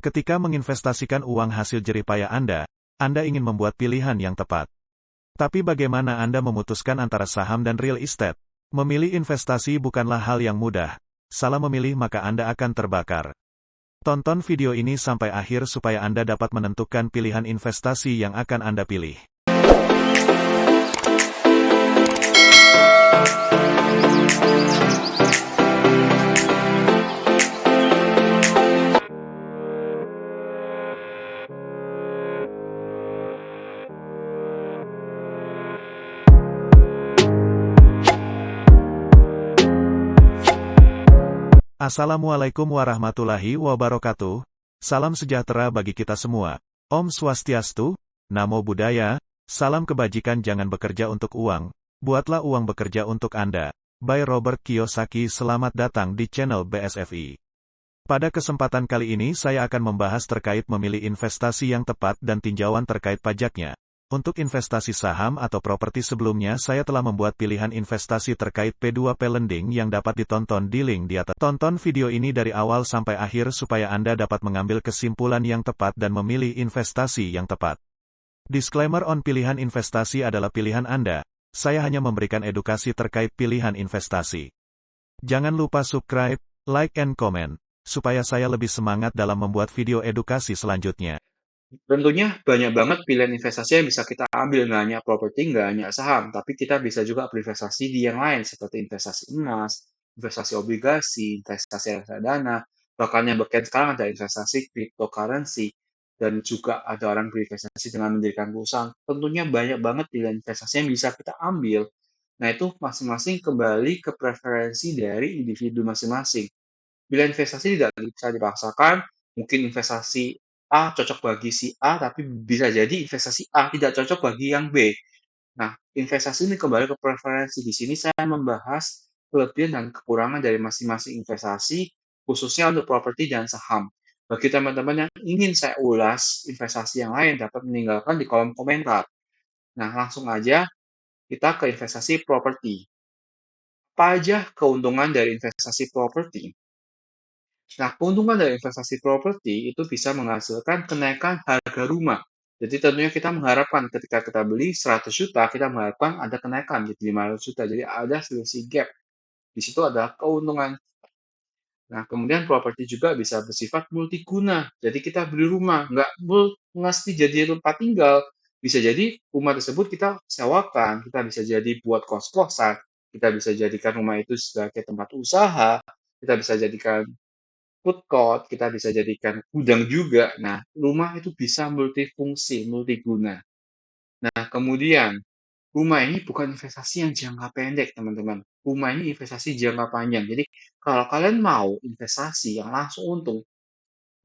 Ketika menginvestasikan uang hasil jerih payah Anda ingin membuat pilihan yang tepat. Tapi bagaimana Anda memutuskan antara saham dan real estate? Memilih investasi bukanlah hal yang mudah. Salah memilih maka Anda akan terbakar. Tonton video ini sampai akhir supaya Anda dapat menentukan pilihan investasi yang akan Anda pilih. Assalamualaikum warahmatullahi wabarakatuh. Salam sejahtera bagi kita semua. Om Swastiastu, Namo Buddhaya, salam kebajikan jangan bekerja untuk uang, buatlah uang bekerja untuk Anda. By Robert Kiyosaki. Selamat datang di channel BSFI. Pada kesempatan kali ini saya akan membahas terkait memilih investasi yang tepat dan tinjauan terkait pajaknya. Untuk investasi saham atau properti sebelumnya saya telah membuat pilihan investasi terkait P2P lending yang dapat ditonton di link di atas. Tonton video ini dari awal sampai akhir supaya Anda dapat mengambil kesimpulan yang tepat dan memilih investasi yang tepat. Disclaimer on pilihan investasi adalah pilihan Anda. Saya hanya memberikan edukasi terkait pilihan investasi. Jangan lupa subscribe, like and comment, supaya saya lebih semangat dalam membuat video edukasi selanjutnya. Tentunya banyak banget pilihan investasi yang bisa kita ambil, nggak hanya properti, nggak hanya saham, tapi kita bisa juga berinvestasi di yang lain seperti investasi emas, investasi obligasi, investasi reksadana, bahkan yang bagian sekarang ada investasi cryptocurrency, dan juga ada orang berinvestasi dengan mendirikan perusahaan. Tentunya banyak banget pilihan investasi yang bisa kita ambil. Nah, itu masing-masing kembali ke preferensi dari individu masing-masing. Pilihan investasi tidak bisa dipaksakan, mungkin investasi A cocok bagi si A, tapi bisa jadi investasi A tidak cocok bagi yang B. Nah, investasi ini kembali ke preferensi. Di sini saya membahas kelebihan dan kekurangan dari masing-masing investasi, khususnya untuk properti dan saham. Bagi teman-teman yang ingin saya ulas investasi yang lain, dapat meninggalkan di kolom komentar. Nah, langsung aja kita ke investasi properti. Apa aja keuntungan dari investasi properti? Nah, keuntungan dari investasi properti itu bisa menghasilkan kenaikan harga rumah. Jadi tentunya kita mengharapkan ketika kita beli 100 juta, kita mengharapkan ada kenaikan jadi 500 juta. Jadi ada selisih gap. Di situ ada keuntungan. Nah, kemudian properti juga bisa bersifat multiguna. Jadi kita beli rumah, nggak mesti jadi tempat tinggal. Bisa jadi rumah tersebut kita sewakan, kita bisa jadi buat kos-kosan, kita bisa jadikan rumah itu sebagai tempat usaha, kita bisa jadikan food court, kita bisa jadikan gudang juga. Nah, rumah itu bisa multifungsi, multiguna. Nah, kemudian rumah ini bukan investasi yang jangka pendek, teman-teman. Rumah ini investasi jangka panjang. Jadi, kalau kalian mau investasi yang langsung untung,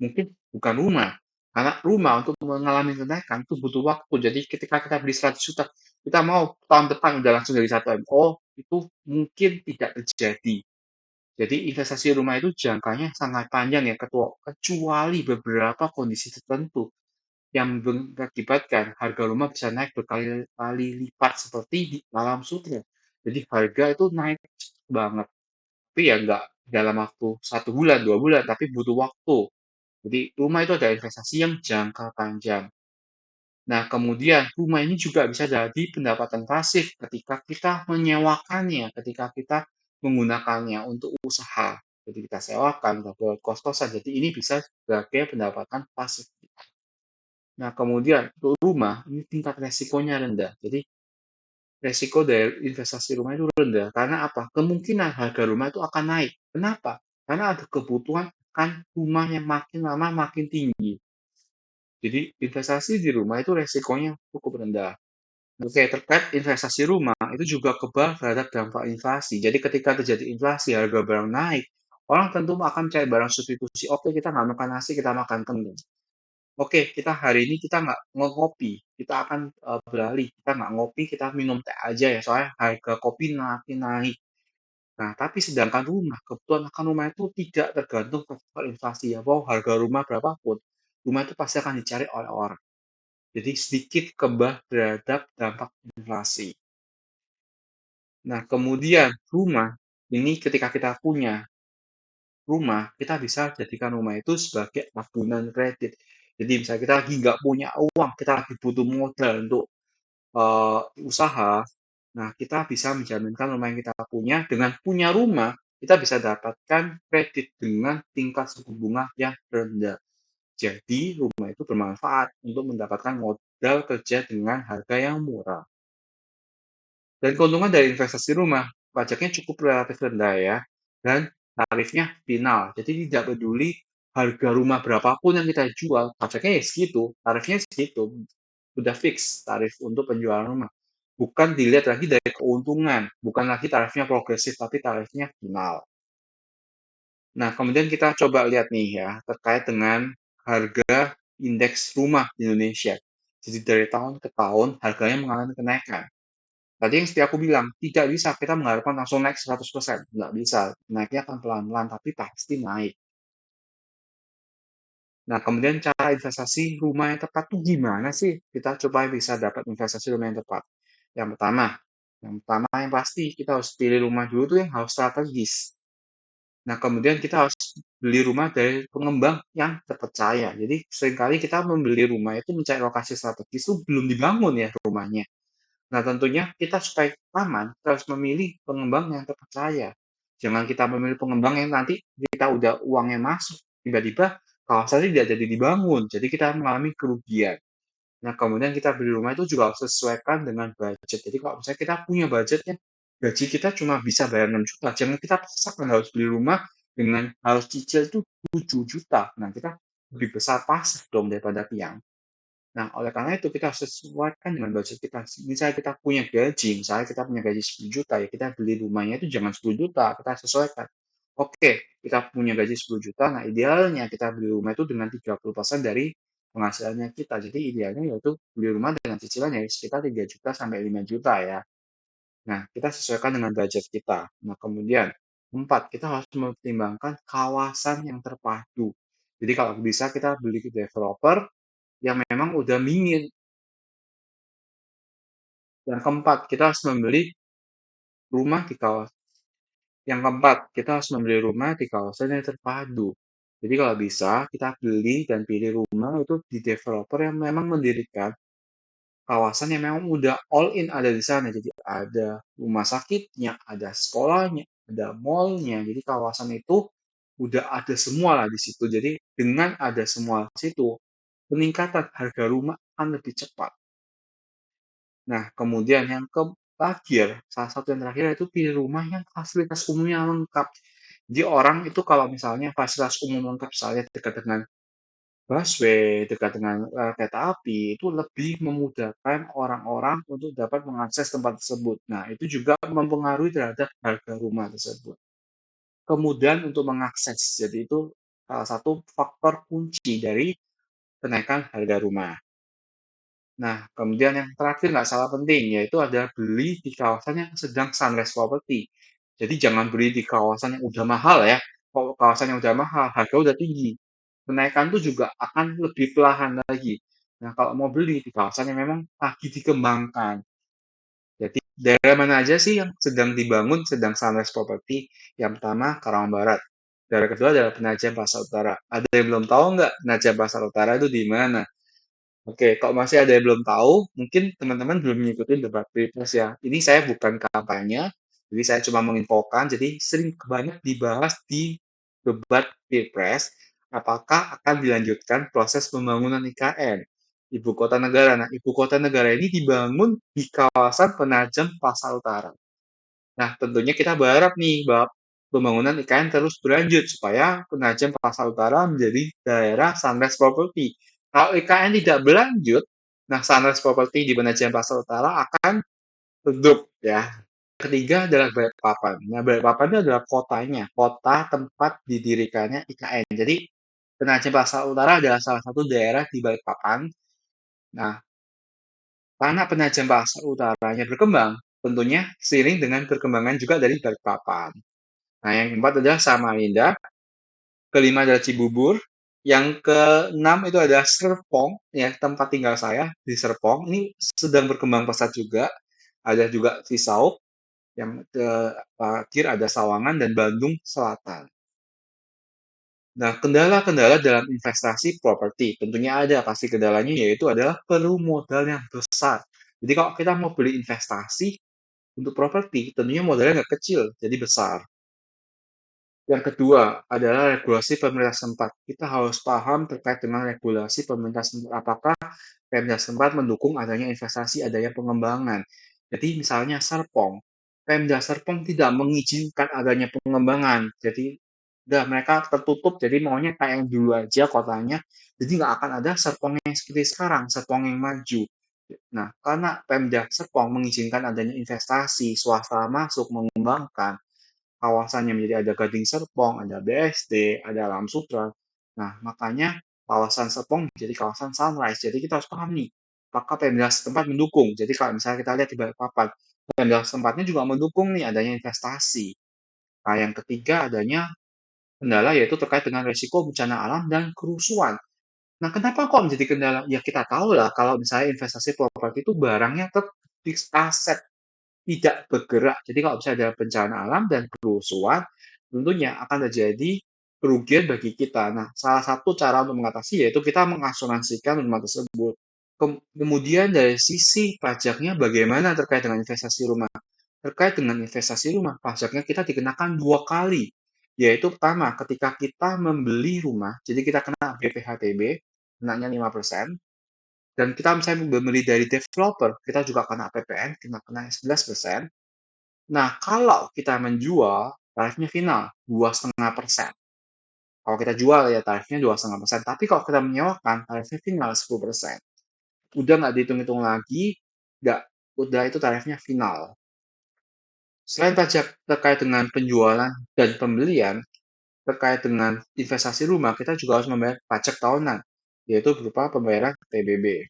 mungkin bukan rumah. Karena rumah untuk mengalami kenaikan itu butuh waktu. Jadi, ketika kita beli 100 juta, kita mau tahun depan udah langsung dari 1 M. Oh, itu mungkin tidak terjadi. Jadi investasi rumah itu jangkanya sangat panjang ya, kecuali beberapa kondisi tertentu yang mengakibatkan harga rumah bisa naik berkali-kali lipat seperti di alam sutra. Jadi harga itu naik banget. Tapi ya nggak dalam waktu 1 bulan, 2 bulan, tapi butuh waktu. Jadi rumah itu ada investasi yang jangka panjang. Nah, kemudian rumah ini juga bisa jadi pendapatan pasif ketika kita menyewakannya, ketika kita menggunakannya untuk usaha. Jadi kita sewakan, dapat kos-kosan. Jadi ini bisa sebagai pendapatan pasif. Nah, kemudian untuk rumah, ini tingkat resikonya rendah. Jadi resiko dari investasi rumah itu rendah. Karena apa? Kemungkinan harga rumah itu akan naik. Kenapa? Karena ada kebutuhan akan rumah yang makin lama makin tinggi. Jadi investasi di rumah itu resikonya cukup rendah. Oke, terkait investasi rumah, itu juga kebal terhadap dampak inflasi. Jadi ketika terjadi inflasi, harga barang naik, orang tentu akan cari barang substitusi. Oke, kita nggak makan nasi, kita makan kentang. Oke, kita hari ini kita nggak ngopi, kita akan beralih. Kita nggak ngopi, kita minum teh aja ya, soalnya harga kopi makin naik. Nah, tapi sedangkan rumah, kebutuhan akan rumah itu tidak tergantung faktor inflasi ya. Bahwa harga rumah berapapun, rumah itu pasti akan dicari oleh orang. Jadi sedikit kebal terhadap dampak inflasi. Nah, kemudian rumah ini ketika kita punya, rumah, kita bisa jadikan rumah itu sebagai tabungan kredit. Jadi misalnya kita lagi nggak punya uang, kita lagi butuh modal untuk usaha, nah kita bisa menjaminkan rumah yang kita punya. Dengan punya rumah, kita bisa dapatkan kredit dengan tingkat suku bunga yang rendah. Jadi rumah itu bermanfaat untuk mendapatkan modal kerja dengan harga yang murah. Dan keuntungan dari investasi rumah, pajaknya cukup relatif rendah ya, dan tarifnya final. Jadi tidak peduli harga rumah berapapun yang kita jual, pajaknya ya segitu, tarifnya segitu. Udah fix tarif untuk penjualan rumah. Bukan dilihat lagi dari keuntungan, bukan lagi tarifnya progresif, tapi tarifnya final. Nah, kemudian kita coba lihat nih ya, terkait dengan harga indeks rumah di Indonesia. Jadi dari tahun ke tahun harganya mengalami kenaikan. Tadi yang seperti aku bilang, tidak bisa kita mengharapkan langsung naik 100%. Nggak bisa. Naiknya akan pelan-pelan, tapi pasti naik. Nah, kemudian cara investasi rumah yang tepat tuh gimana sih? Kita coba bisa dapat investasi rumah yang tepat. Yang pertama yang pasti kita harus pilih rumah dulu tuh yang harus strategis. Nah, kemudian kita harus beli rumah dari pengembang yang terpercaya. Jadi seringkali kita membeli rumah itu mencari lokasi strategis itu belum dibangun ya rumahnya. Nah, tentunya kita supaya aman, kita harus memilih pengembang yang terpercaya. Jangan kita memilih pengembang yang nanti kita udah uangnya masuk, tiba-tiba kawasannya tidak jadi dibangun, jadi kita mengalami kerugian. Nah, kemudian kita beli rumah itu juga harus sesuaikan dengan budget. Jadi kalau misalnya kita punya budgetnya, gaji kita cuma bisa bayar 6 juta, jangan kita paksakan harus beli rumah dengan harus cicil itu 7 juta. Nah, kita lebih besar pasar dong daripada tiang. Nah, oleh karena itu kita harus sesuaikan dengan budget kita. Misalnya kita punya gaji, misalnya kita punya gaji 10 juta, ya kita beli rumahnya itu jangan 10 juta, kita sesuaikan. Oke, kita punya gaji 10 juta, nah idealnya kita beli rumah itu dengan 30% dari penghasilannya kita. Jadi idealnya yaitu beli rumah dengan cicilan ya sekitar 3 juta sampai 5 juta ya. Nah, kita sesuaikan dengan budget kita. Nah, kemudian, empat, kita harus mempertimbangkan kawasan yang terpadu. Jadi kalau bisa kita beli ke developer yang memang udah mingin. Yang keempat, kita harus membeli rumah di kawasan. Yang keempat, kita harus membeli rumah di kawasan yang terpadu. Jadi kalau bisa, kita beli dan pilih rumah itu di developer yang memang mendirikan kawasan yang memang udah all in ada di sana. Jadi ada rumah sakitnya, ada sekolahnya, ada mallnya. Jadi kawasan itu udah ada semua lah di situ. Jadi dengan ada semua di situ, peningkatan harga rumah akan lebih cepat. Nah, kemudian yang terakhir, salah satu yang terakhir itu pilih rumah yang fasilitas umumnya lengkap. Jadi orang itu kalau misalnya fasilitas umum lengkap, misalnya dekat dengan busway, dekat dengan kereta api, itu lebih memudahkan orang-orang untuk dapat mengakses tempat tersebut. Nah, itu juga mempengaruhi terhadap harga rumah tersebut. Kemudian untuk mengakses, jadi itu salah satu faktor kunci dari kenaikan harga rumah. Nah, kemudian yang terakhir nggak salah penting, yaitu ada beli di kawasan yang sedang sunrise property. Jadi jangan beli di kawasan yang udah mahal ya. Kalau kawasan yang udah mahal, harga udah tinggi. Kenaikan tuh juga akan lebih perlahan lagi. Nah, kalau mau beli di kawasan yang memang lagi dikembangkan. Jadi daerah mana aja sih yang sedang dibangun, sedang sunrise property? Yang pertama, Karawang Barat. Daerah kedua adalah Penajam Pasar Utara. Ada yang belum tahu nggak Penajam Pasar Utara itu di mana? Oke, kalau masih ada yang belum tahu, mungkin teman-teman belum mengikuti debat pilpres ya. Ini saya bukan kampanye, jadi saya cuma menginfokan. Jadi sering banyak dibahas di debat pilpres, apakah akan dilanjutkan proses pembangunan IKN, ibu kota negara. Nah, ibu kota negara ini dibangun di kawasan Penajam Pasar Utara. Nah, tentunya kita berharap nih bahwa pembangunan IKN terus berlanjut supaya Penajam Pasar Utara menjadi daerah sunrise property. Kalau IKN tidak berlanjut, nah sunrise property di Penajam Pasar Utara akan redup ya. Ketiga adalah Balikpapan. Nah, Balikpapan itu adalah kotanya, kota tempat didirikannya IKN. Jadi Penajam Pasar Utara adalah salah satu daerah di Balikpapan. Nah, karena Penajam Pasar Utaranya berkembang, tentunya seiring dengan perkembangan juga dari Balikpapan. Nah, yang keempat adalah Samarinda, kelima adalah Cibubur, yang keenam itu adalah Serpong, ya tempat tinggal saya di Serpong. Ini sedang berkembang pesat juga. Ada juga Cisauk, yang terakhir ada Sawangan dan Bandung Selatan. Nah, kendala-kendala dalam investasi properti, tentunya ada pasti kendalanya, yaitu adalah perlu modal yang besar. Jadi kalau kita mau beli investasi untuk properti, tentunya modalnya nggak kecil, jadi besar. Yang kedua adalah regulasi pemerintah setempat. Kita harus paham terkait dengan regulasi pemerintah setempat. Apakah Pemda setempat mendukung adanya investasi, adanya pengembangan. Jadi misalnya Serpong, Pemda Serpong tidak mengizinkan adanya pengembangan. Jadi udah mereka tertutup, jadi maunya kayak yang dulu aja kotanya. Jadi nggak akan ada Serpong yang seperti sekarang, Serpong yang maju. Nah, karena Pemda Serpong mengizinkan adanya investasi, swasta masuk mengembangkan, kawasannya menjadi ada Gading Serpong, ada BSD, ada Alam Sutra. Nah, makanya kawasan Serpong menjadi kawasan sunrise. Jadi kita harus paham nih, apakah Pemda setempat mendukung. Jadi kalau misalnya kita lihat di Balikpapan, Pemda setempatnya juga mendukung nih adanya investasi. Nah, yang ketiga adanya kendala yaitu terkait dengan resiko bencana alam dan kerusuhan. Nah, kenapa kok menjadi kendala? Ya kita tahu lah kalau misalnya investasi properti itu barangnya tetap fixed aset, tidak bergerak. Jadi kalau misalnya ada bencana alam dan kerusuhan, tentunya akan terjadi kerugian bagi kita. Nah, salah satu cara untuk mengatasi yaitu kita mengasuransikan rumah tersebut. Kemudian dari sisi pajaknya bagaimana terkait dengan investasi rumah? Terkait dengan investasi rumah, pajaknya kita dikenakan dua kali. Yaitu pertama, ketika kita membeli rumah, jadi kita kena BPHTB, kenanya 5%, dan kita misalnya membeli dari developer, kita juga kena PPN, kita kena 11%. Nah, kalau kita menjual, tarifnya final 2,5%. Kalau kita jual ya tarifnya 2,5%. Tapi kalau kita menyewakan, tarifnya final 10%. Udah nggak dihitung-hitung lagi, nggak, udah itu tarifnya final. Selain pajak terkait dengan penjualan dan pembelian, terkait dengan investasi rumah, kita juga harus membayar pajak tahunan, yaitu berupa pembayaran PBB.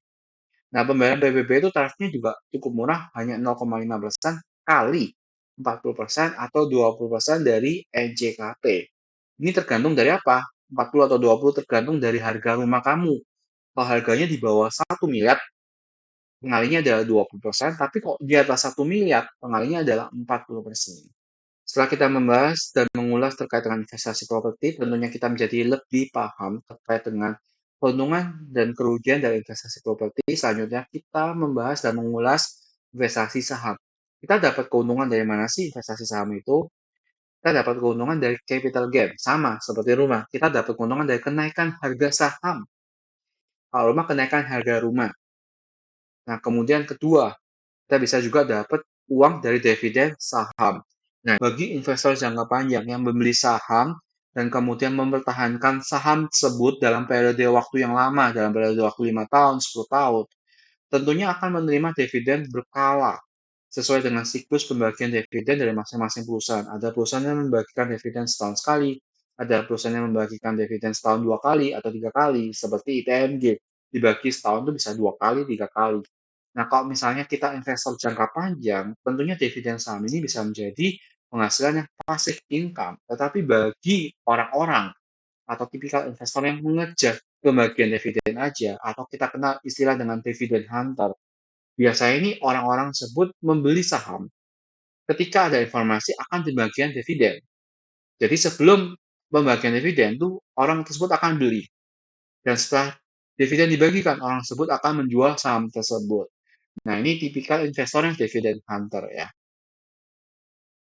Nah, pembayaran PBB itu tarifnya juga cukup murah, hanya 0,5% kali 40% atau 20% dari NJKP. Ini tergantung dari apa? 40 atau 20 tergantung dari harga rumah kamu. Kalau harganya di bawah 1 miliar, pengalinya adalah 20%, tapi kok di atas 1 miliar, pengalinya adalah 40%. Setelah kita membahas dan mengulas terkait dengan investasi properti, tentunya kita menjadi lebih paham terkait dengan keuntungan dan kerugian dari investasi properti. Selanjutnya kita membahas dan mengulas investasi saham. Kita dapat keuntungan dari mana sih investasi saham itu? Kita dapat keuntungan dari capital gain, sama seperti rumah. Kita dapat keuntungan dari kenaikan harga saham. Kalau rumah, kenaikan harga rumah. Nah, kemudian kedua, kita bisa juga dapat uang dari dividen saham. Nah, bagi investor jangka panjang yang membeli saham dan kemudian mempertahankan saham tersebut dalam periode waktu yang lama, dalam periode waktu 5 tahun, 10 tahun, tentunya akan menerima dividen berkala sesuai dengan siklus pembagian dividen dari masing-masing perusahaan. Ada perusahaan yang membagikan dividen setahun sekali, ada perusahaan yang membagikan dividen setahun 2 kali atau 3 kali, seperti ITMG. Dibagi setahun itu bisa 2 kali, 3 kali. Nah, kalau misalnya kita investor jangka panjang, tentunya dividen saham ini bisa menjadi penghasilan yang passive income. Tetapi bagi orang-orang atau tipikal investor yang mengejar pembagian dividen aja, atau kita kenal istilah dengan dividen hunter, biasanya ini orang-orang tersebut membeli saham ketika ada informasi akan pembagian dividen. Jadi sebelum pembagian dividen itu orang tersebut akan beli. Dan setelah dividen dibagikan, orang tersebut akan menjual saham tersebut. Nah, ini tipikal investor yang dividen hunter ya.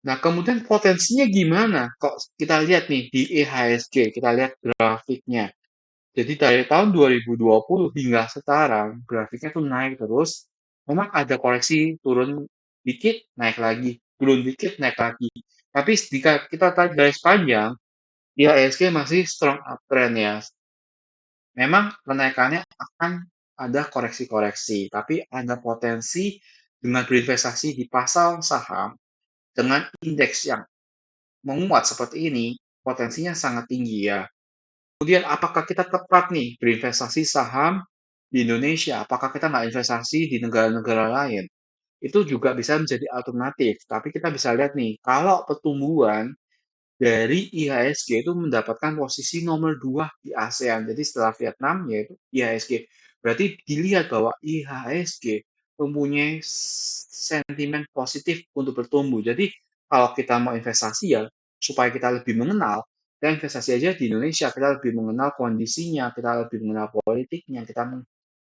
Nah, kemudian potensinya gimana? Kok kita lihat nih di IHSG, kita lihat grafiknya. Jadi dari tahun 2020 hingga sekarang, grafiknya tuh naik terus. Memang ada koreksi turun dikit, naik lagi. Turun dikit, naik lagi. Tapi jika kita tarik garis panjang, IHSG masih strong uptrend ya. Memang kenaikannya akan ada koreksi-koreksi, tapi ada potensi dengan berinvestasi di pasar saham dengan indeks yang menguat seperti ini, potensinya sangat tinggi ya. Kemudian apakah kita tepat nih berinvestasi saham di Indonesia? Apakah kita nggak investasi di negara-negara lain? Itu juga bisa menjadi alternatif. Tapi kita bisa lihat nih, kalau pertumbuhan dari IHSG itu mendapatkan posisi nomor 2 di ASEAN. Jadi setelah Vietnam yaitu IHSG. Berarti dilihat bahwa IHSG mempunyai sentimen positif untuk bertumbuh. Jadi kalau kita mau investasi ya supaya kita lebih mengenal, Kita investasi aja di Indonesia, kita lebih mengenal kondisinya, kita lebih mengenal politiknya, kita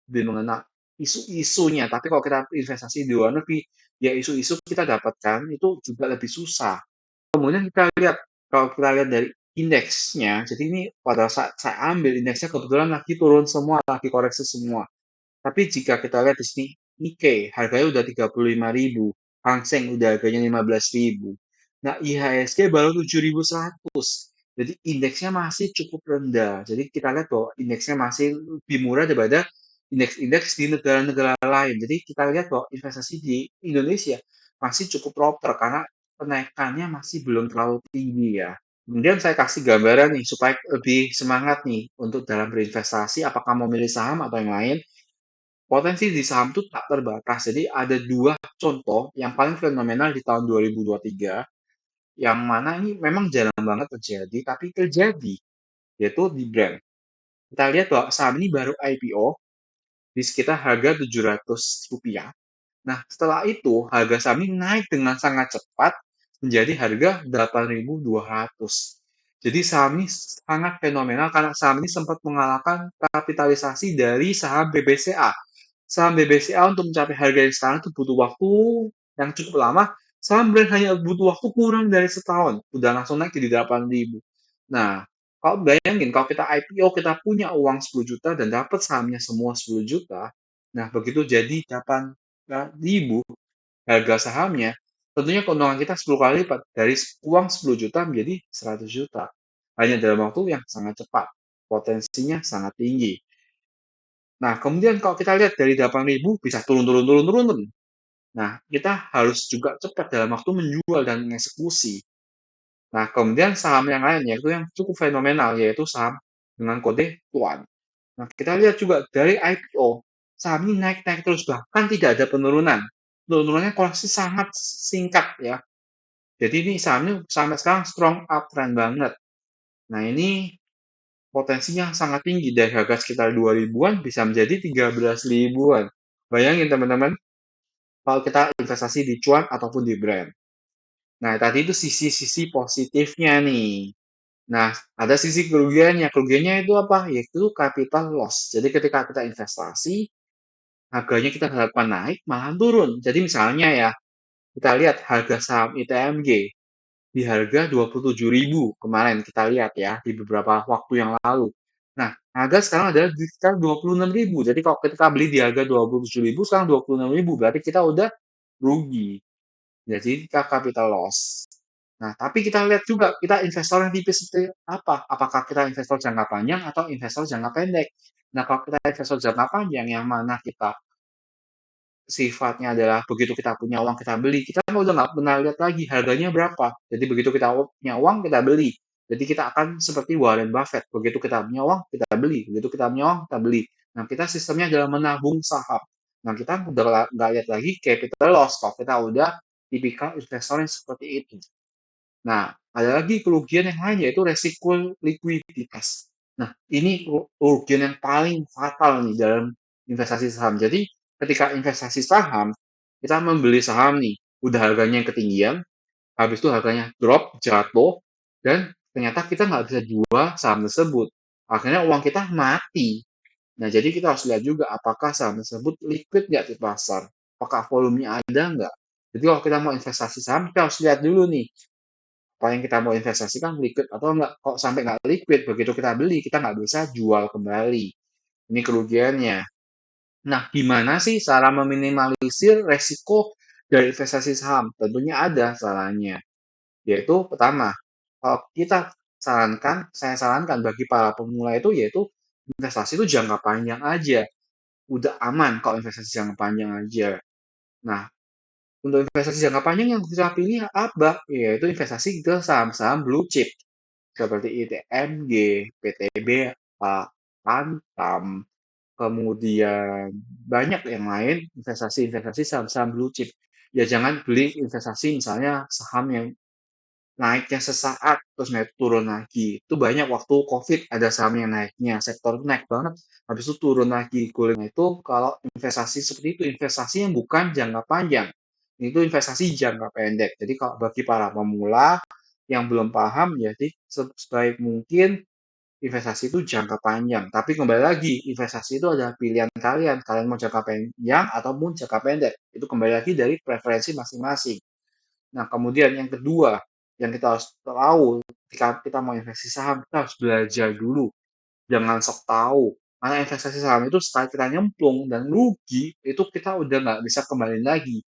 lebih mengenal isu-isunya. Tapi kalau kita investasi di luar negeri, ya isu-isu kita dapatkan itu juga lebih susah. Kemudian kita lihat, kalau kita lihat dari indeksnya, jadi ini pada saat saya ambil indeksnya kebetulan lagi turun semua, lagi koreksi semua. Tapi jika kita lihat di sini, Nikkei harganya udah 35.000, Hang Seng udah harganya 15.000. Nah, IHSG baru 7.100. Jadi indeksnya masih cukup rendah. Jadi kita lihat bahwa indeksnya masih lebih murah daripada indeks-indeks di negara-negara lain. Jadi kita lihat bahwa investasi di Indonesia masih cukup proper karena kenaikannya masih belum terlalu tinggi ya. Kemudian saya kasih gambaran nih supaya lebih semangat nih untuk dalam berinvestasi, apakah mau milih saham atau yang lain. Potensi di saham itu tak terbatas. Jadi ada dua contoh yang paling fenomenal di tahun 2023, yang mana ini memang jarang banget terjadi, tapi terjadi, yaitu di Brand. Kita lihat bahwa saham ini baru IPO di sekitar harga Rp700. Nah, setelah itu harga saham ini naik dengan sangat cepat menjadi harga 8.200. Jadi saham ini sangat fenomenal karena saham ini sempat mengalahkan kapitalisasi dari saham BBCA. Saham BBCA untuk mencapai harga yang sekarang itu butuh waktu yang cukup lama. Saham Brand hanya butuh waktu kurang dari setahun. Udah langsung naik jadi 8.000. Nah, kalau bayangin kalau kita IPO kita punya uang 10 juta dan dapat sahamnya semua 10 juta. Nah, begitu jadi 8.000 harga sahamnya, tentunya keuntungan kita 10 kali lipat dari uang 10 juta menjadi 100 juta. Hanya dalam waktu yang sangat cepat. Potensinya sangat tinggi. Nah, kemudian kalau kita lihat dari 8.000 bisa turun. Nah, kita harus juga cepat dalam waktu menjual dan mengeksekusi. Nah, kemudian saham yang lain yaitu yang cukup fenomenal, yaitu saham dengan kode TUAN. Nah, kita lihat juga dari IPO, saham ini naik-naik terus, bahkan tidak ada penurunan. Penurunannya koreksi sangat singkat ya. Jadi ini sahamnya sampai sekarang strong uptrend banget. Nah, ini potensinya sangat tinggi dari harga sekitar 2.000-an bisa menjadi 13.000-an. Bayangin teman-teman, kalau kita investasi di cuan ataupun di brand. Nah, tadi itu sisi-sisi positifnya nih. Nah, ada sisi kerugiannya. Kerugiannya itu apa? Yaitu capital loss. Jadi ketika kita investasi, harganya kita harapkan naik, malah turun. Jadi misalnya ya, kita lihat harga saham ITMG di harga 27.000 kemarin kita lihat ya, di beberapa waktu yang lalu. Nah, harga sekarang adalah di sekitar 26.000. Jadi kalau kita beli di harga 27.000, sekarang 26.000, berarti kita udah rugi. Jadi kita capital loss. Nah, tapi kita lihat juga, kita investor yang tipis seperti apa? Apakah kita investor jangka panjang atau investor jangka pendek? Nah, kalau kita investor jangka panjang, yang mana kita sifatnya adalah begitu kita punya uang kita beli, kita kan udah nggak pernah lihat lagi harganya berapa. Jadi begitu kita punya uang kita beli. Jadi kita akan seperti Warren Buffett, begitu kita punya uang kita beli, begitu kita punya uang kita beli. Nah, kita sistemnya adalah menabung saham. Nah, kita udah nggak lihat lagi capital loss kalau kita udah tipikal investor yang seperti itu. Nah, ada lagi kerugian yang lain yaitu resiko likuiditas. Nah, ini kerugian yang paling fatal nih dalam investasi saham. Jadi, ketika investasi saham, kita membeli saham nih, udah harganya yang ketinggian, habis itu harganya drop, jatuh, dan ternyata kita nggak bisa jual saham tersebut. Akhirnya uang kita mati. Nah, jadi kita harus lihat juga apakah saham tersebut liquid nggak di pasar. Apakah volumenya ada nggak. Jadi kalau kita mau investasi saham, kita harus lihat dulu nih, apa yang kita mau investasikan liquid atau enggak. Kok sampai nggak liquid, begitu kita beli, kita nggak bisa jual kembali. Ini kerugiannya. Nah, gimana sih cara meminimalisir resiko dari investasi saham? Tentunya ada caranya. Yaitu pertama, kalau saya sarankan bagi para pemula itu yaitu investasi itu jangka panjang aja. Udah aman kalau investasi jangka panjang aja. Nah, untuk investasi jangka panjang yang bisa pilih apa? Yaitu investasi ke saham-saham blue chip seperti ITMG, PTBA, Antam, kemudian banyak yang lain investasi-investasi saham-saham blue chip. Ya jangan beli investasi misalnya saham yang naiknya sesaat terus naik turun lagi. Itu banyak waktu COVID ada saham yang naiknya, sektor itu naik banget, habis itu turun lagi. Nah itu kalau investasi seperti itu, investasi yang bukan jangka panjang. Itu investasi jangka pendek. Jadi kalau bagi para pemula, yang belum paham, jadi sebaik mungkin investasi itu jangka panjang. Tapi kembali lagi, investasi itu adalah pilihan kalian. Kalian mau jangka panjang ataupun jangka pendek. Itu kembali lagi dari preferensi masing-masing. Nah, kemudian yang kedua, yang kita harus tahu ketika kita mau investasi saham, kita harus belajar dulu. Jangan sok tahu. Karena investasi saham itu sekali kita nyemplung dan rugi, itu kita udah nggak bisa kembali lagi.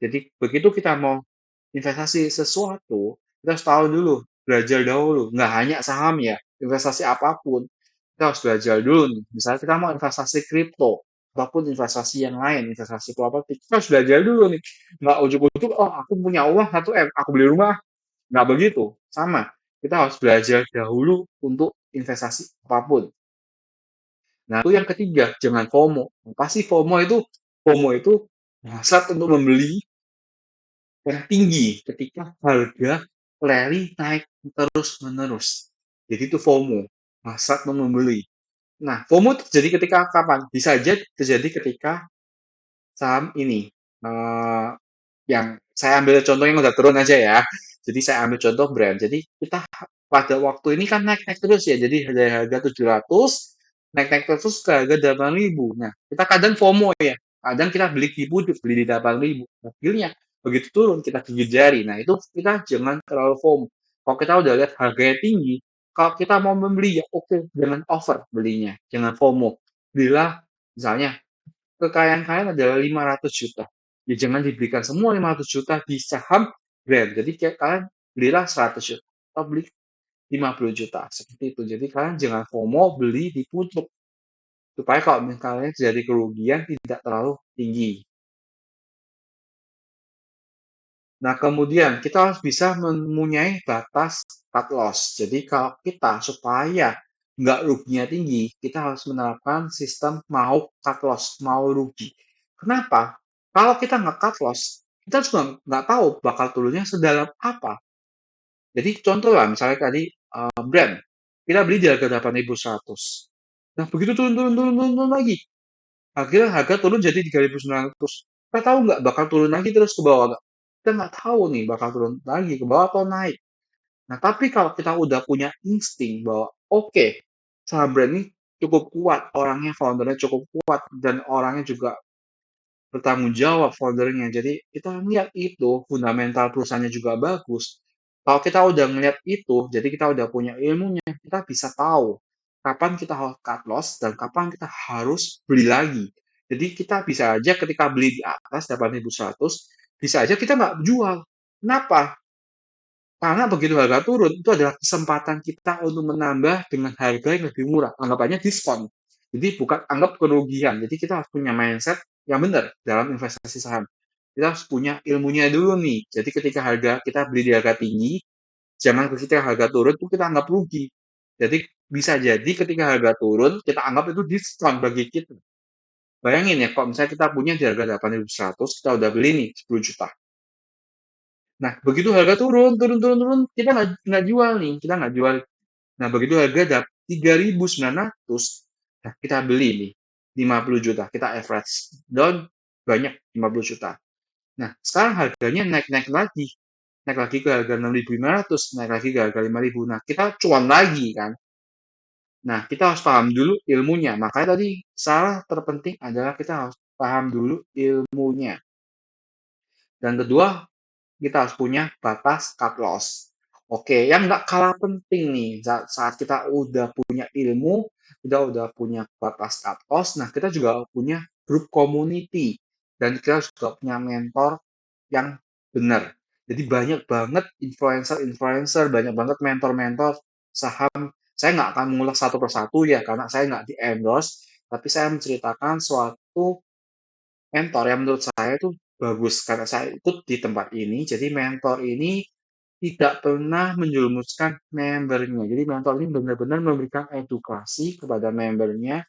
Jadi begitu kita mau investasi sesuatu, kita harus tahu dulu, belajar dahulu. Nggak hanya saham ya, investasi apapun. Kita harus belajar dulu nih. Misalnya kita mau investasi kripto, ataupun investasi yang lain, investasi properti. Kita harus belajar dulu nih. Nggak ujuk-ujuk, oh aku punya uang 1 M, aku beli rumah. Nggak begitu. Sama. Kita harus belajar dahulu untuk investasi apapun. Nah, itu yang ketiga, jangan FOMO. Pasti FOMO itu hasrat untuk membeli yang tinggi ketika harga rally naik terus-menerus. Jadi itu FOMO, hasrat mau membeli. Nah, FOMO terjadi ketika kapan? Bisa aja terjadi ketika saham ini, eh, yang saya ambil contoh yang udah turun aja ya. Jadi saya ambil contoh brand. Jadi kita pada waktu ini kan naik-naik terus ya. Jadi dari harga 700 naik-naik terus ke harga 8.000. Nah, kita kadang FOMO ya. Kadang kita beli di pucuk, beli di 8.000. Akhirnya begitu turun kita gigit jari. Nah, itu kita jangan terlalu FOMO. Kalau kita udah lihat harganya tinggi, kalau kita mau membeli ya oke, jangan over belinya, jangan FOMO. Bila misalnya kekayaan kalian adalah 500 juta. Ya jangan diberikan semua 500 juta di saham brand. Jadi kayak kalian belilah 100 juta atau beli 50 juta. Seperti itu. Jadi kalian jangan FOMO beli di pucuk. Supaya kalau misalnya terjadi kerugian tidak terlalu tinggi. Nah, kemudian kita harus bisa mempunyai batas cut loss. Jadi kalau kita supaya nggak ruginya tinggi, kita harus menerapkan sistem mau cut loss, mau rugi. Kenapa? Kalau kita nggak cut loss, kita juga nggak tahu bakal turunnya sedalam apa. Jadi contoh lah, misalnya tadi brand, kita beli di harga 8.100. Nah, begitu turun lagi, akhirnya harga turun jadi 3.900. Kita tahu nggak bakal turun lagi terus ke bawah nggak? Kita nggak tahu nih bakal turun lagi ke bawah atau naik. Nah, tapi kalau kita udah punya insting bahwa oke, saham brand ini cukup kuat, orangnya foundernya cukup kuat dan orangnya juga bertanggung jawab foldernya. Jadi kita lihat itu, fundamental perusahaannya juga bagus. Kalau kita udah ngeliat itu, jadi kita udah punya ilmunya, kita bisa tahu kapan kita harus cut loss dan kapan kita harus beli lagi. Jadi kita bisa aja ketika beli di atas 8.100, bisa aja kita nggak jual. Kenapa? Karena begitu harga turun, itu adalah kesempatan kita untuk menambah dengan harga yang lebih murah. Anggapannya diskon. Jadi bukan anggap kerugian. Jadi kita harus punya mindset yang benar dalam investasi saham. Kita harus punya ilmunya dulu nih. Jadi ketika harga kita beli di harga tinggi, jangan ketika harga turun itu kita anggap rugi. Jadi bisa jadi ketika harga turun, kita anggap itu diskon bagi kita. Bayangin ya, kalau misalnya kita punya di harga 8.100, kita udah beli nih 10 juta. Nah, begitu harga turun, kita nggak jual nih, kita nggak jual. Nah, begitu harga 3.900, nah kita beli nih 50 juta, kita average down banyak 50 juta. Nah, sekarang harganya naik lagi ke harga 6.500, naik lagi ke harga 5.000. Nah, kita cuan lagi kan. Nah, kita harus paham dulu ilmunya. Makanya tadi salah terpenting adalah kita harus paham dulu ilmunya. Dan kedua, kita harus punya batas cut loss. Oke, yang nggak kalah penting nih saat kita udah punya ilmu, kita udah punya batas cut loss, nah kita juga punya grup community dan kita juga punya mentor yang benar. Jadi banyak banget influencer-influencer, banyak banget mentor-mentor saham. Saya nggak akan mengulas satu persatu ya, karena saya nggak di endorse, tapi saya menceritakan suatu mentor yang menurut saya itu bagus karena saya ikut di tempat ini. Jadi mentor ini tidak pernah menjerumuskan membernya. Jadi mentor ini benar-benar memberikan edukasi kepada membernya.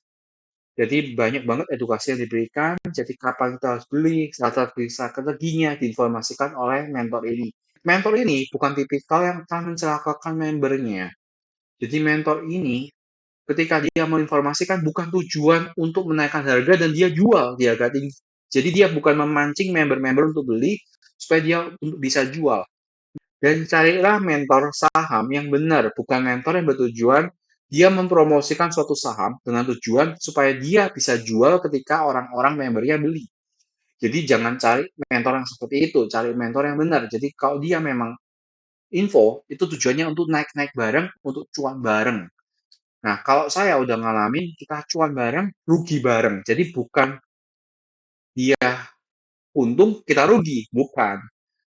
Jadi banyak banget edukasi yang diberikan. Jadi kapan kita harus beli, strateginya diinformasikan oleh mentor ini. Mentor ini bukan tipikal yang akan mencelakakan membernya. Jadi mentor ini ketika dia menginformasikan bukan tujuan untuk menaikkan harga dan dia jual di harga tinggi. Jadi dia bukan memancing member-member untuk beli supaya dia bisa jual. Dan carilah mentor saham yang benar, bukan mentor yang bertujuan dia mempromosikan suatu saham dengan tujuan supaya dia bisa jual ketika orang-orang membernya beli. Jadi jangan cari mentor yang seperti itu, cari mentor yang benar. Jadi kalau dia memang info, itu tujuannya untuk naik-naik bareng, untuk cuan bareng. Nah, kalau saya udah ngalamin, kita cuan bareng, rugi bareng. Jadi bukan dia untung, kita rugi. Bukan.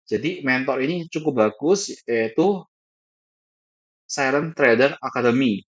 Jadi mentor ini cukup bagus, yaitu Silent Trader Academy.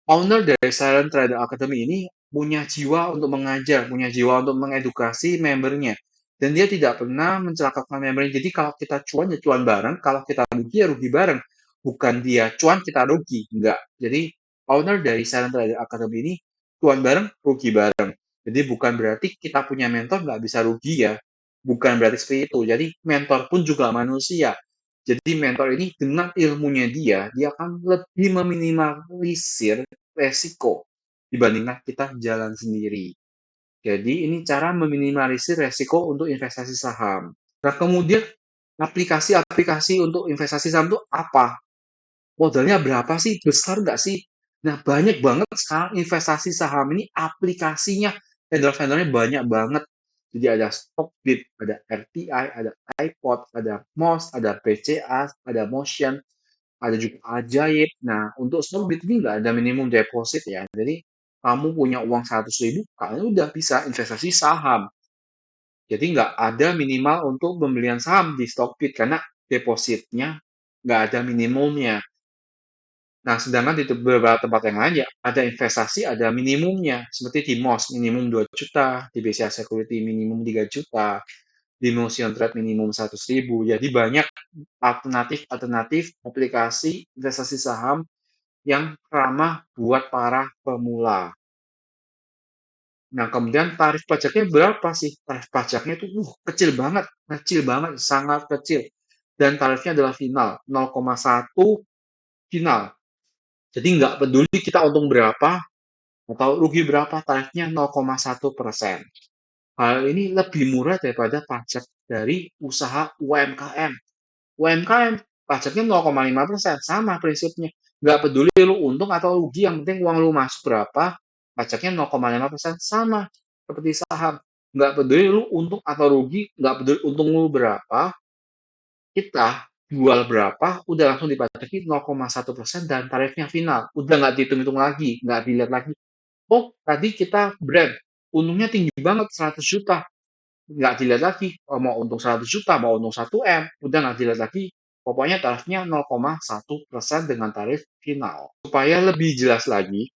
Owner dari Silent Trader Academy ini punya jiwa untuk mengajar, punya jiwa untuk mengedukasi membernya. Dan dia tidak pernah mencelakakan membernya. Jadi kalau kita cuan, ya cuan bareng. Kalau kita rugi, ya rugi bareng. Bukan dia cuan, kita rugi. Enggak. Jadi owner dari Silent Trader Academy ini cuan bareng, rugi bareng. Jadi bukan berarti kita punya mentor nggak bisa rugi ya. Bukan berarti seperti itu. Jadi mentor pun juga manusia. Jadi mentor ini dengan ilmunya dia akan lebih meminimalisir resiko dibandingkan kita jalan sendiri. Jadi ini cara meminimalisir resiko untuk investasi saham. Nah, kemudian aplikasi-aplikasi untuk investasi saham itu apa? Modalnya berapa sih? Besar nggak sih? Nah, banyak banget sekarang investasi saham ini aplikasinya, vendor-vendornya banyak banget. Jadi ada Stockbit, ada RTI, ada iPod, ada MOS, ada BCA, ada Motion, ada juga Ajaib. Nah, untuk Stockbit ini nggak ada minimum deposit ya. Jadi, kamu punya uang 100.000, kalian udah bisa investasi saham. Jadi, nggak ada minimal untuk pembelian saham di Stockbit karena depositnya nggak ada minimumnya. Nah, sedangkan di beberapa tempat yang lain ya ada investasi, ada minimumnya. Seperti di MOS minimum 2 juta, di BCA Security minimum 3 juta, di Motion Trade minimum 100.000. Jadi banyak alternatif-alternatif aplikasi investasi saham yang ramah buat para pemula. Nah, kemudian tarif pajaknya berapa sih? Tarif pajaknya itu kecil banget, sangat kecil. Dan tarifnya adalah final, 0,1 final. Jadi nggak peduli kita untung berapa atau rugi berapa, tarifnya 0,1%. Hal ini lebih murah daripada pajak dari usaha UMKM. UMKM pajaknya 0,5%, sama prinsipnya. Nggak peduli lu untung atau rugi, yang penting uang lu masuk berapa, pajaknya 0,5%, sama seperti saham. Nggak peduli lu untung atau rugi, nggak peduli untung lu berapa, kita jual berapa, udah langsung dipajaki 0,1% dan tarifnya final. Udah nggak dihitung-hitung lagi, nggak dilihat lagi. Oh, tadi kita brand, untungnya tinggi banget 100 juta. Nggak dilihat lagi, oh, mau untung 100 juta, mau untung 1M, udah nggak dilihat lagi. Pokoknya tarifnya 0,1% dengan tarif final. Supaya lebih jelas lagi,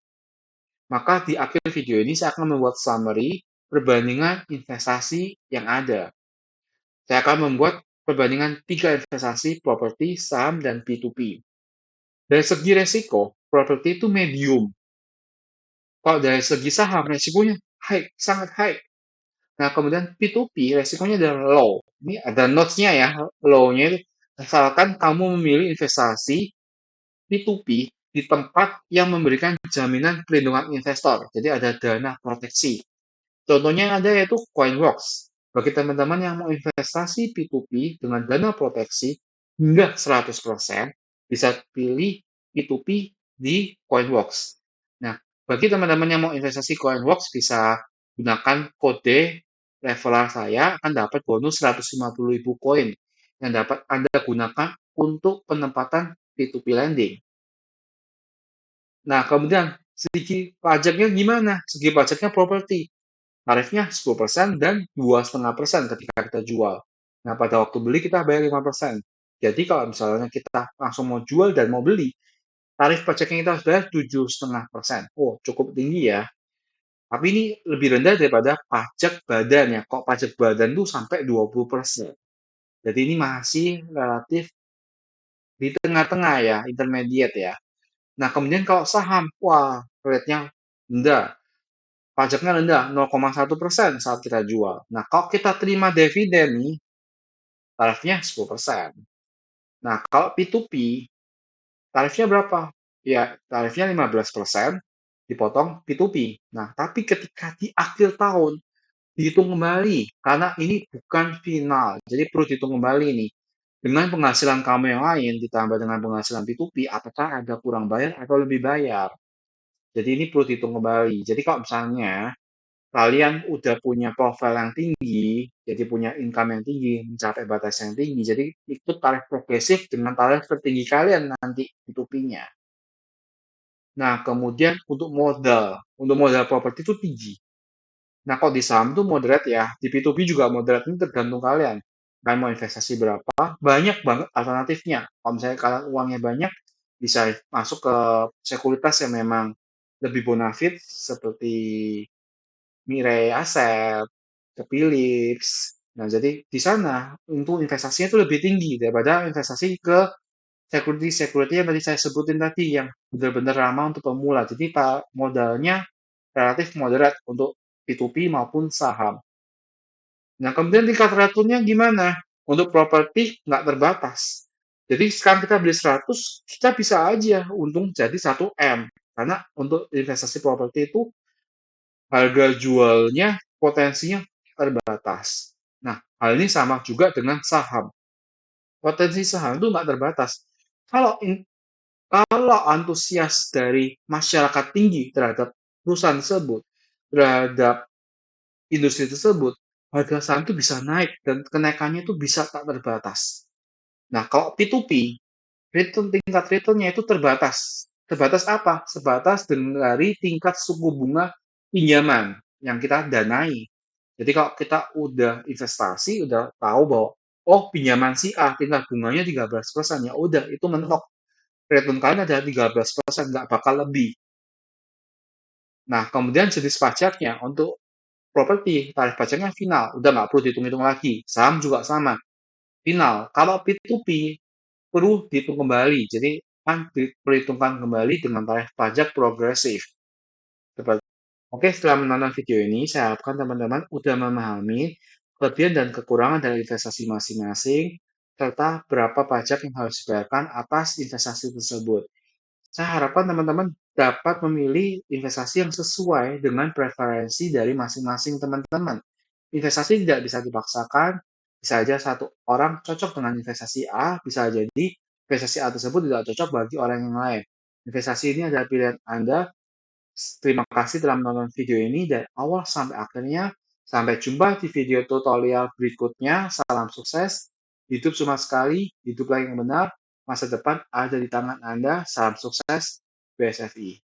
maka di akhir video ini saya akan membuat summary perbandingan investasi yang ada. Saya akan membuat perbandingan 3 investasi properti, saham, dan P2P. Dari segi resiko, properti itu medium. Kalau dari segi saham, resikonya high, sangat high. Nah, kemudian P2P resikonya adalah low. Ini ada notes-nya ya, low-nya itu asalkan kamu memilih investasi P2P di tempat yang memberikan jaminan perlindungan investor. Jadi ada dana proteksi. Contohnya yang ada yaitu CoinWorks. Bagi teman-teman yang mau investasi P2P dengan dana proteksi hingga 100%, bisa pilih P2P di CoinWorks. Nah, bagi teman-teman yang mau investasi CoinWorks bisa gunakan kode referral saya akan dapat bonus 150.000 koin yang dapat Anda gunakan untuk penempatan P2P lending. Nah, kemudian segi pajaknya gimana? Segi pajaknya properti. Tarifnya 10% dan 2,5% ketika kita jual. Nah, pada waktu beli kita bayar 5%. Jadi kalau misalnya kita langsung mau jual dan mau beli, tarif pajaknya kita harus bayar 7,5%. Oh, cukup tinggi ya. Tapi ini lebih rendah daripada pajak badan ya. Kok pajak badan tuh sampai 20%. Jadi ini masih relatif di tengah-tengah ya, intermediate ya. Nah, kemudian kalau saham, wah, rate-nya rendah. Pajaknya rendah, 0,1% saat kita jual. Nah, kalau kita terima dividen nih, tarifnya 10%. Nah, kalau P2P, tarifnya berapa? Ya, tarifnya 15% dipotong P2P. Nah, tapi ketika di akhir tahun, dihitung kembali, karena ini bukan final, jadi perlu dihitung kembali nih. Dengan penghasilan kamu yang lain ditambah dengan penghasilan P2P, apakah ada kurang bayar atau lebih bayar? Jadi ini perlu dihitung kembali. Jadi kalau misalnya kalian udah punya profil yang tinggi, jadi punya income yang tinggi, mencapai batas yang tinggi, jadi ikut tarif progresif dengan tarif tertinggi kalian nanti P2P-nya. Nah, kemudian untuk modal properti itu tinggi. Nah, kalau di saham tuh moderate ya, di P2P juga moderate, ini tergantung kalian. Kalian mau investasi berapa, banyak banget alternatifnya. Kalau misalnya kalian uangnya banyak, bisa masuk ke sekuritas yang memang lebih bonafit, seperti Mirai Asset, ke Philips. Nah, jadi di sana untuk investasinya itu lebih tinggi daripada investasi ke security yang tadi saya sebutin tadi, yang benar-benar ramah untuk pemula. Jadi modalnya relatif moderat untuk P2P maupun saham. Nah, kemudian tingkat returnnya gimana? Untuk properti nggak terbatas. Jadi sekarang kita beli 100, kita bisa aja untung jadi 1 M. Karena untuk investasi properti itu harga jualnya potensinya terbatas. Nah, hal ini sama juga dengan saham. Potensi saham itu nggak terbatas. Kalau kalau antusias dari masyarakat tinggi terhadap perusahaan tersebut, terhadap industri tersebut, harga saham itu bisa naik dan kenaikannya itu bisa tak terbatas. Nah, kalau P2P, tingkat returnnya itu terbatas. Terbatas apa? Sebatas dari tingkat suku bunga pinjaman yang kita danai. Jadi kalau kita udah investasi, udah tahu bahwa oh pinjaman si A tingkat bunganya 13%, ya udah itu mentok. Return kalian ada 13%, nggak bakal lebih. Nah, kemudian jenis pajaknya untuk properti, tarif pajaknya final, udah nggak perlu dihitung-hitung lagi. Saham juga sama, final. Kalau P2P, perlu dihitung kembali. Jadi, kan diperhitungkan kembali dengan tarif pajak progresif. Oke, setelah menonton video ini, saya harapkan teman-teman udah memahami kelebihan dan kekurangan dari investasi masing-masing, serta berapa pajak yang harus dibayarkan atas investasi tersebut. Saya harapkan teman-teman dapat memilih investasi yang sesuai dengan preferensi dari masing-masing teman-teman. Investasi tidak bisa dipaksakan, bisa saja satu orang cocok dengan investasi A, bisa jadi investasi A tersebut tidak cocok bagi orang yang lain. Investasi ini adalah pilihan Anda. Terima kasih telah menonton video ini dari awal sampai akhirnya. Sampai jumpa di video tutorial berikutnya. Salam sukses. Hidup cuma sekali, hidup yang benar. Masa depan ada di tangan Anda. Salam sukses, BSFI.